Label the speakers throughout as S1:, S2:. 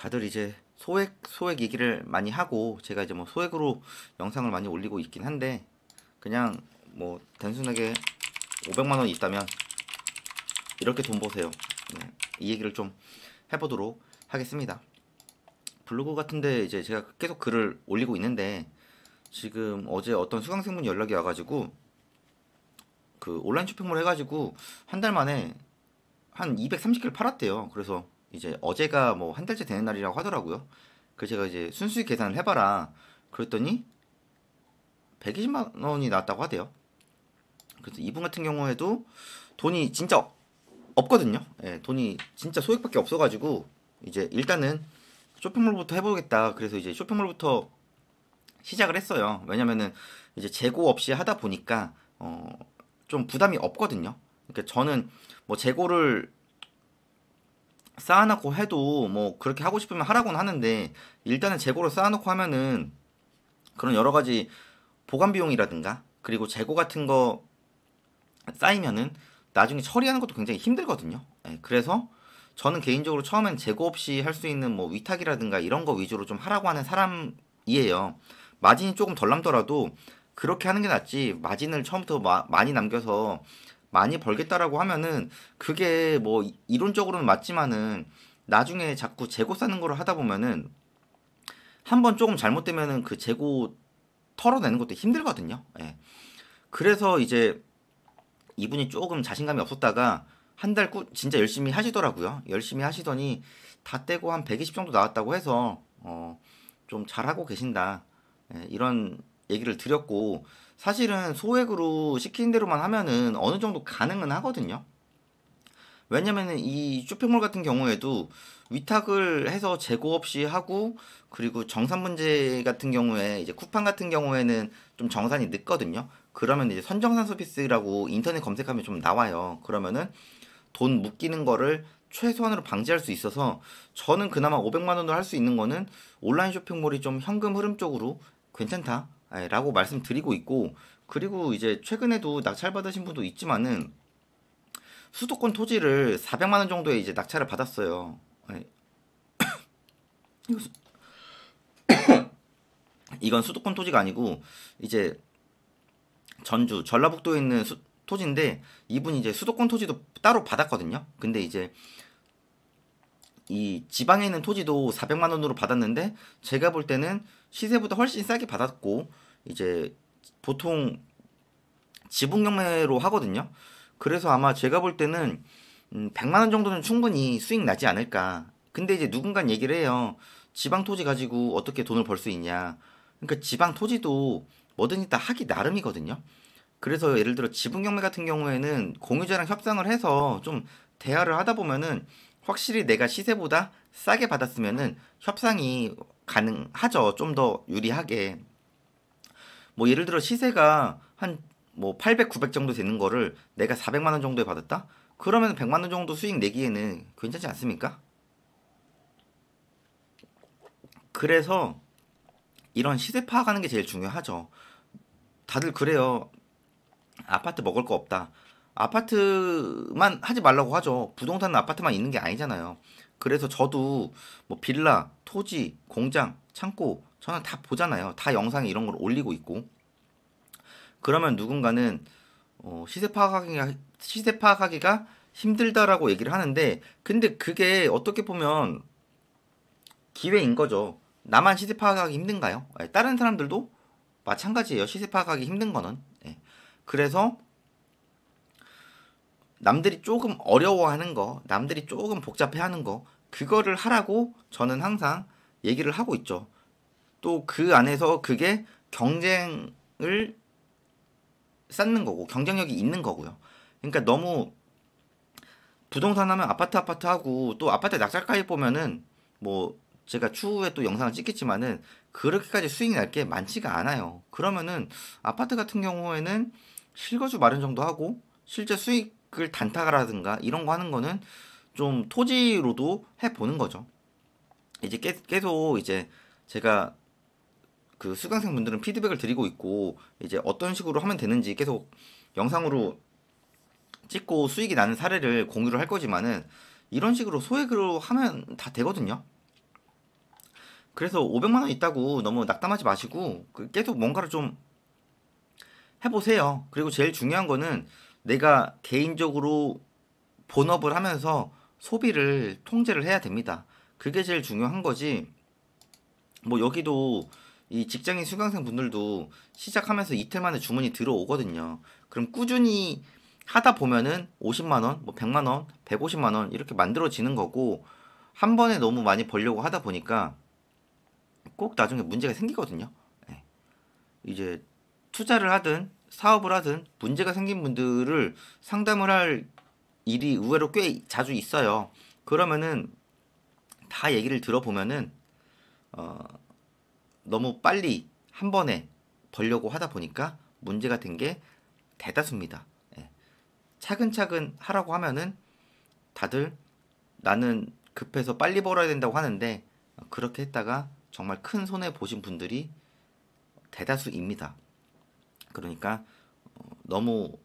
S1: 다들 이제 소액 얘기를 많이 하고 제가 이제 뭐 소액으로 영상을 많이 올리고 있긴 한데 그냥 뭐 단순하게 500만 원이 있다면 이렇게 돈 버세요. 네, 이 얘기를 좀 해보도록 하겠습니다. 블로그 같은데 이제 제가 계속 글을 올리고 있는데 지금 어제 어떤 수강생분 연락이 와가지고 그 온라인 쇼핑몰 해가지고 한 달 만에 한 230개를 팔았대요. 그래서 이제 어제가 뭐 한 달째 되는 날이라고 하더라고요. 그래서 제가 이제 순수익 계산을 해봐라. 그랬더니 120만 원이 나왔다고 하대요. 그래서 이분 같은 경우에도 돈이 진짜 없거든요. 예, 돈이 진짜 소액밖에 없어가지고 이제 일단은 쇼핑몰부터 해보겠다. 그래서 이제 쇼핑몰부터 시작을 했어요. 왜냐면은 이제 재고 없이 하다 보니까 좀 부담이 없거든요. 그러니까 저는 뭐 재고를 쌓아놓고 해도 뭐 그렇게 하고 싶으면 하라고는 하는데 일단은 재고를 쌓아놓고 하면은 그런 여러 가지 보관 비용이라든가 그리고 재고 같은 거 쌓이면은 나중에 처리하는 것도 굉장히 힘들거든요. 예, 그래서 저는 개인적으로 처음엔 재고 없이 할 수 있는 뭐 위탁이라든가 이런 거 위주로 좀 하라고 하는 사람이에요. 마진이 조금 덜 남더라도 그렇게 하는 게 낫지 마진을 처음부터 많이 남겨서 많이 벌겠다라고 하면은 그게 뭐 이론적으로는 맞지만은 나중에 자꾸 재고 쌓는 거를 하다 보면은 한 번 조금 잘못되면은 그 재고 털어내는 것도 힘들거든요. 예. 그래서 이제 이분이 조금 자신감이 없었다가 한 달 진짜 열심히 하시더라고요. 열심히 하시더니 다 떼고 한 120 정도 나왔다고 해서 좀 잘하고 계신다. 예, 이런 얘기를 드렸고 사실은 소액으로 시키는 대로만 하면은 어느 정도 가능은 하거든요. 왜냐면은 이 쇼핑몰 같은 경우에도 위탁을 해서 재고 없이 하고 그리고 정산 문제 같은 경우에 이제 쿠팡 같은 경우에는 좀 정산이 늦거든요. 그러면 이제 선정산 서비스라고 인터넷 검색하면 좀 나와요. 그러면은 돈 묶이는 거를 최소한으로 방지할 수 있어서 저는 그나마 500만 원으로 할 수 있는 거는 온라인 쇼핑몰이 좀 현금 흐름 쪽으로 괜찮다라고 말씀드리고 있고 그리고 이제 최근에도 낙찰 받으신 분도 있지만은 수도권 토지를 400만 원 정도에 이제 낙찰을 받았어요. 예, 이거 이건 수도권 토지가 아니고 이제 전주 전라북도에 있는 토지인데 이분이 이제 수도권 토지도 따로 받았거든요. 근데 이제 이 지방에 있는 토지도 400만 원으로 받았는데 제가 볼 때는 시세보다 훨씬 싸게 받았고 이제 보통 지분 경매로 하거든요. 그래서 아마 제가 볼 때는 100만 원 정도는 충분히 수익 나지 않을까. 근데 이제 누군가 얘기를 해요. 지방 토지 가지고 어떻게 돈을 벌 수 있냐. 그러니까 지방 토지도 뭐든지 다 하기 나름이거든요. 그래서 예를 들어 지분 경매 같은 경우에는 공유자랑 협상을 해서 좀 대화를 하다 보면은 확실히 내가 시세보다 싸게 받았으면은 협상이 가능하죠. 좀 더 유리하게. 뭐 예를 들어 시세가 한 뭐 800, 900 정도 되는 거를 내가 400만 원 정도에 받았다? 그러면 100만 원 정도 수익 내기에는 괜찮지 않습니까? 그래서 이런 시세 파악하는 게 제일 중요하죠. 다들 그래요. 아파트 먹을 거 없다. 아파트만 하지 말라고 하죠. 부동산은 아파트만 있는 게 아니잖아요. 그래서 저도 뭐 빌라, 토지, 공장, 창고 저는 다 보잖아요. 다 영상에 이런 걸 올리고 있고. 그러면 누군가는 시세 파악하기가 힘들다라고 얘기를 하는데 근데 그게 어떻게 보면 기회인 거죠. 나만 시세 파악하기 힘든가요? 예, 다른 사람들도 마찬가지예요. 시세 파악하기 힘든 거는. 예. 그래서 남들이 조금 어려워하는 거, 남들이 조금 복잡해하는 거, 그거를 하라고 저는 항상 얘기를 하고 있죠. 또 그 안에서 그게 경쟁을 쌓는 거고, 경쟁력이 있는 거고요. 그러니까 너무 부동산 하면 아파트 하고 또 아파트 낙찰가액 보면은 뭐 제가 추후에 또 영상을 찍겠지만은 그렇게까지 수익이 날 게 많지가 않아요. 그러면은 아파트 같은 경우에는 실거주 마련 정도 하고 실제 수익을 단타라든가 이런 거 하는 거는 좀 토지로도 해 보는 거죠. 이제 계속 이제 제가 그 수강생분들은 피드백을 드리고 있고 이제 어떤 식으로 하면 되는지 계속 영상으로 찍고 수익이 나는 사례를 공유를 할 거지만은 이런 식으로 소액으로 하면 다 되거든요. 그래서 500만 원 있다고 너무 낙담하지 마시고 계속 뭔가를 좀 해보세요. 그리고 제일 중요한 거는 내가 개인적으로 본업을 하면서 소비를 통제를 해야 됩니다. 그게 제일 중요한 거지. 뭐 여기도 이 직장인 수강생 분들도 시작하면서 이틀 만에 주문이 들어오거든요. 그럼 꾸준히 하다 보면은 50만 원, 뭐 100만 원, 150만 원 이렇게 만들어지는 거고 한 번에 너무 많이 벌려고 하다 보니까 꼭 나중에 문제가 생기거든요. 예. 이제 투자를 하든 사업을 하든 문제가 생긴 분들을 상담을 할 일이 의외로 꽤 자주 있어요. 그러면은 다 얘기를 들어보면은 어, 너무 빨리 한 번에 벌려고 하다 보니까 문제가 된 게 대다수입니다. 예. 차근차근 하라고 하면은 다들 나는 급해서 빨리 벌어야 된다고 하는데 그렇게 했다가 정말 큰 손해 보신 분들이 대다수입니다. 그러니까 너무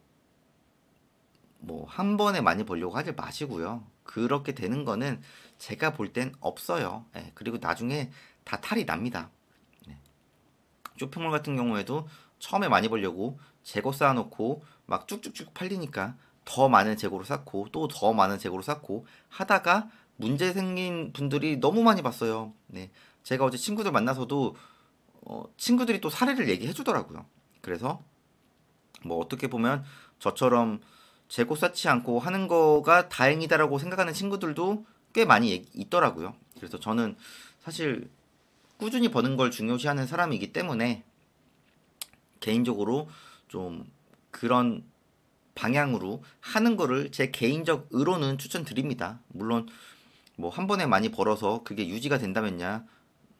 S1: 뭐 한 번에 많이 벌려고 하지 마시고요. 그렇게 되는 거는 제가 볼 땐 없어요. 예, 그리고 나중에 다 탈이 납니다. 예. 쇼핑몰 같은 경우에도 처음에 많이 벌려고 재고 쌓아놓고 막 쭉쭉쭉 팔리니까 더 많은 재고를 쌓고 또 더 많은 재고를 쌓고 하다가 문제 생긴 분들이 너무 많이 봤어요. 네. 제가 어제 친구들 만나서도 친구들이 또 사례를 얘기해 주더라고요. 그래서 뭐 어떻게 보면 저처럼 재고 쌓지 않고 하는 거가 다행이다라고 생각하는 친구들도 꽤 많이 있더라고요. 그래서 저는 사실 꾸준히 버는 걸 중요시하는 사람이기 때문에 개인적으로 좀 그런 방향으로 하는 거를 제 개인적 의로는 추천드립니다. 물론 뭐 한 번에 많이 벌어서 그게 유지가 된다면야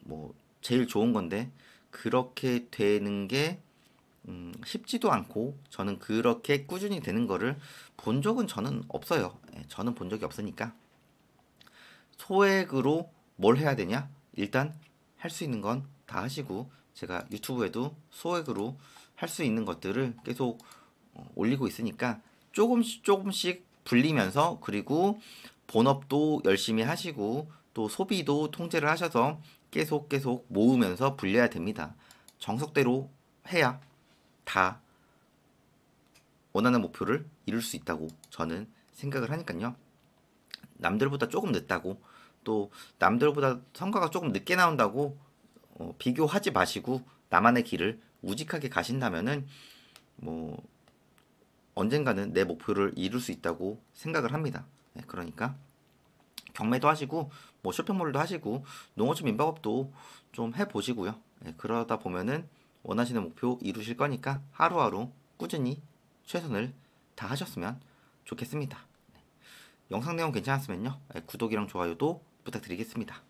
S1: 뭐 제일 좋은 건데 그렇게 되는 게 쉽지도 않고 저는 그렇게 꾸준히 되는 거를 본 적은 저는 없어요. 예, 저는 본 적이 없으니까 소액으로 뭘 해야 되냐? 일단 할 수 있는 건 다 하시고 제가 유튜브에도 소액으로 할 수 있는 것들을 계속 올리고 있으니까 조금씩 조금씩 불리면서 그리고 본업도 열심히 하시고 또 소비도 통제를 하셔서 계속 모으면서 불려야 됩니다. 정석대로 해야 다 원하는 목표를 이룰 수 있다고 저는 생각을 하니까요. 남들보다 조금 늦다고 또 남들보다 성과가 조금 늦게 나온다고 비교하지 마시고 나만의 길을 우직하게 가신다면은 뭐 언젠가는 내 목표를 이룰 수 있다고 생각을 합니다. 네, 그러니까 경매도 하시고 뭐 쇼핑몰도 하시고 농어촌 민박업도 좀 해보시고요. 네, 그러다 보면은 원하시는 목표 이루실 거니까 하루하루 꾸준히 최선을 다하셨으면 좋겠습니다. 네, 영상 내용 괜찮았으면요. 네, 구독이랑 좋아요도 부탁드리겠습니다.